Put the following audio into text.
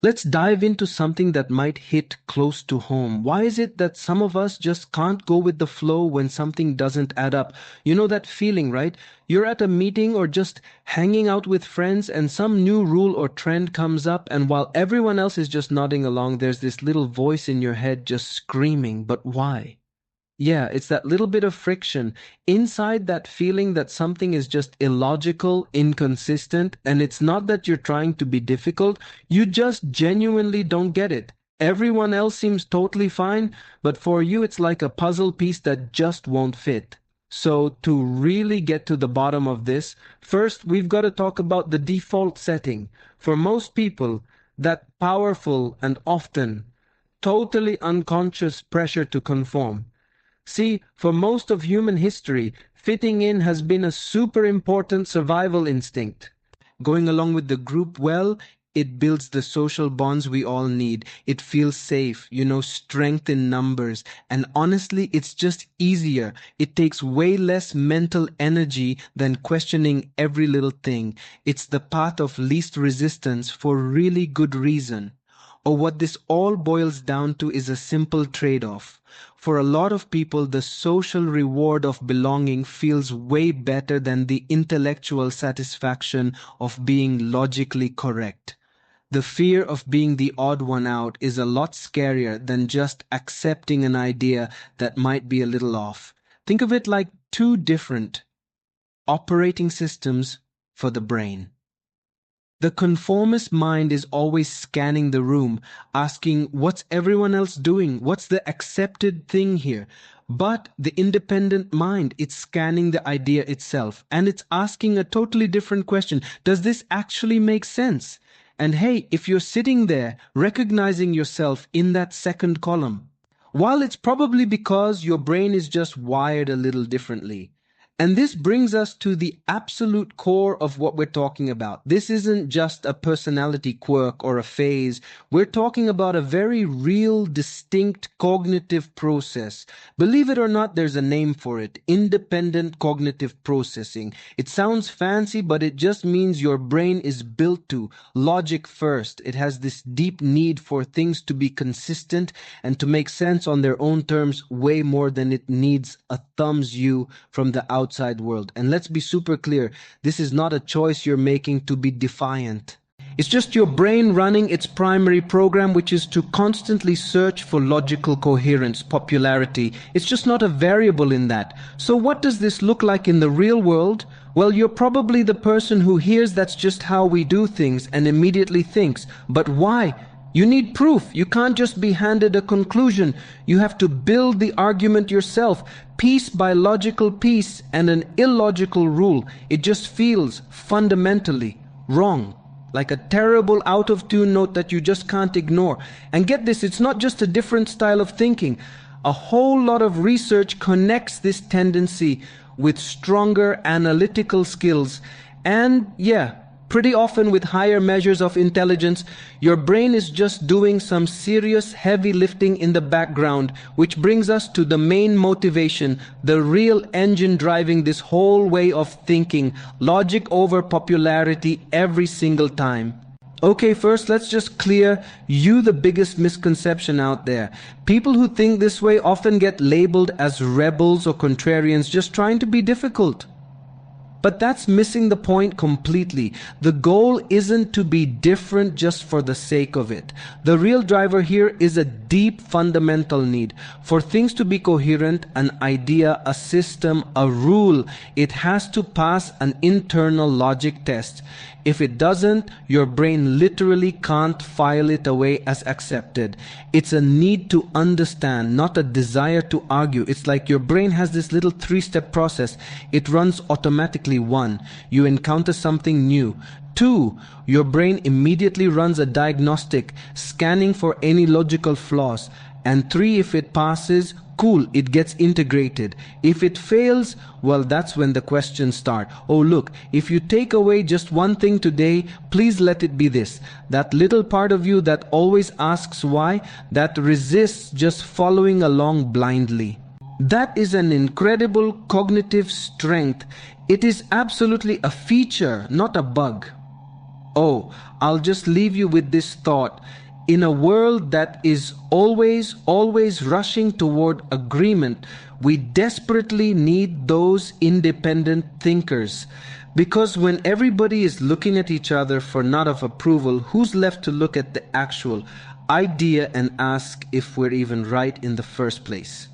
Let's dive into something that might hit close to home. Why is it that some of us just can't go with the flow when something doesn't add up? You know that feeling, right? You're at a meeting or just hanging out with friends and some new rule or trend comes up, and while everyone else is just nodding along, there's this little voice in your head just screaming, but why? Yeah, it's that little bit of friction inside that feeling that something is just illogical, inconsistent, and it's not that you're trying to be difficult, you just genuinely don't get it. Everyone else seems totally fine, but for you it's like a puzzle piece that just won't fit. So, to really get to the bottom of this, first we've got to talk about the default setting. For most people, that powerful and often totally unconscious pressure to conform. See, for most of human history, fitting in has been a super important survival instinct. Going along with the group well, it builds the social bonds we all need. It feels safe, strength in numbers. And honestly, it's just easier. It takes way less mental energy than questioning every little thing. It's the path of least resistance for really good reason. Or what this all boils down to is a simple trade-off. For a lot of people, the social reward of belonging feels way better than the intellectual satisfaction of being logically correct. The fear of being the odd one out is a lot scarier than just accepting an idea that might be a little off. Think of it like two different operating systems for the brain. The conformist mind is always scanning the room, asking, what's everyone else doing? What's the accepted thing here? But the independent mind, it's scanning the idea itself, and it's asking a totally different question. Does this actually make sense? And hey, if you're sitting there, recognizing yourself in that second column, while it's probably because your brain is just wired a little differently. And this brings us to the absolute core of what we're talking about. This isn't just a personality quirk or a phase. We're talking about a very real, distinct cognitive process. Believe it or not, there's a name for it: independent cognitive processing. It sounds fancy, but it just means your brain is built to logic first. It has this deep need for things to be consistent and to make sense on their own terms way more than it needs a thumbs you from the outside world. And let's be super clear, this is not a choice you're making to be defiant. It's just your brain running its primary program, which is to constantly search for logical coherence, popularity. It's just not a variable in that. So what does this look like in the real world? Well, you're probably the person who hears that's just how we do things and immediately thinks, but why? You need proof. You can't just be handed a conclusion. You have to build the argument yourself, piece by logical piece and an illogical rule. It just feels fundamentally wrong, like a terrible out-of-tune note that you just can't ignore. And get this, it's not just a different style of thinking. A whole lot of research connects this tendency with stronger analytical skills and, pretty often with higher measures of intelligence. Your brain is just doing some serious heavy lifting in the background, which brings us to the main motivation, the real engine driving this whole way of thinking: logic over popularity every single time. Okay, first let's just clear the biggest misconception out there. People who think this way often get labeled as rebels or contrarians, just trying to be difficult. But that's missing the point completely. The goal isn't to be different just for the sake of it. The real driver here is a deep fundamental need. For things to be coherent, an idea, a system, a rule, it has to pass an internal logic test. If it doesn't, your brain literally can't file it away as accepted. It's a need to understand, not a desire to argue. It's like your brain has this little three-step process. It runs automatically. 1. You encounter something new. 2. Your brain immediately runs a diagnostic, scanning for any logical flaws. And 3. If it passes, cool, it gets integrated. If it fails, well, that's when the questions start. Oh, look, if you take away just one thing today, please let it be this. That little part of you that always asks why, that resists just following along blindly. That is an incredible cognitive strength. It is absolutely a feature, not a bug. Oh, I'll just leave you with this thought. In a world that is always rushing toward agreement, we desperately need those independent thinkers. Because when everybody is looking at each other for nod of approval, who's left to look at the actual idea and ask if we're even right in the first place?